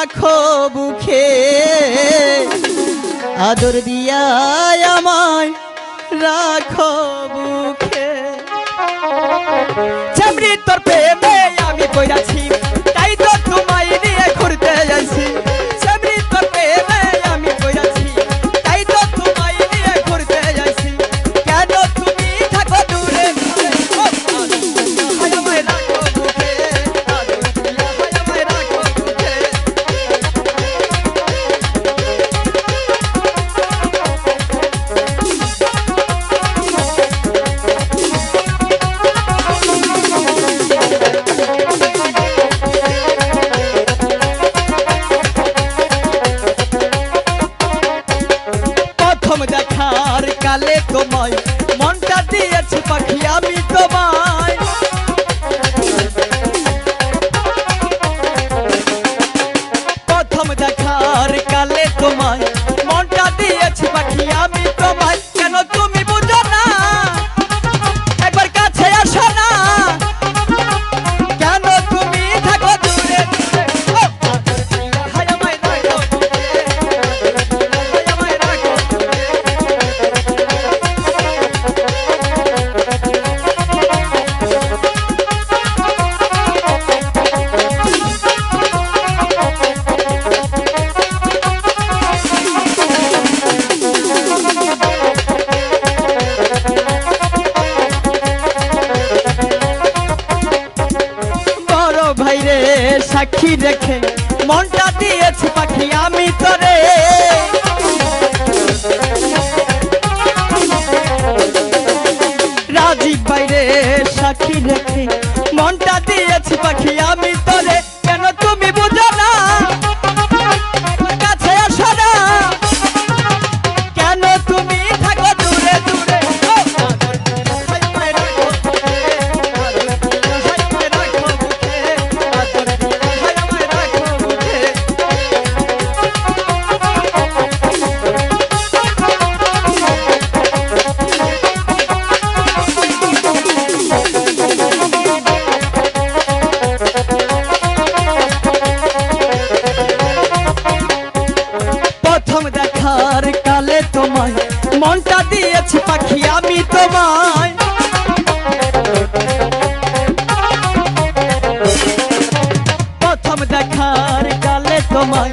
রাখো বুকে আদর দিয়া আমায় রাখো বুকে চামড়ি তোর প্রেমে আমি পড়াছি তাই তো তোমায় নিয়ে ঘুরতে যাচ্ছি চামড়ি তোর প্রেমে আমি পড়াছি তাই তো তোমায় নিয়ে ঘুরতে যাচ্ছি কেন তুমি থাকো দূরে আমায় রাখো বুকে আদর দিয়া আমায় রাখো বুকে দেখার কালে তোমায় মনটা দিয়েছি পাখি আমি তোমায় প্রথম দেখার কালে তোমায় মনটা দিয়েছি পাখি আমি তোমায় কেন তুমি বুঝো না একবার কাছে আসো না কেন তুমি থাকো দূরে ভাইরে সাক্ষী রেখে মনটা দিয়েছি পাখি আমি তোরে রাজীব ভাইরে সাক্ষী রেখে মনটা দিয়েছি পাখি আমি তোরে কেন তুমি বুঝো না কাছে আসো না কেন তুমি থাকো দূরে দূরে দেখার কালে তোমায় মনটা দিয়েছি পাখি আমি তোমায় প্রথম দেখার কালে তোমায়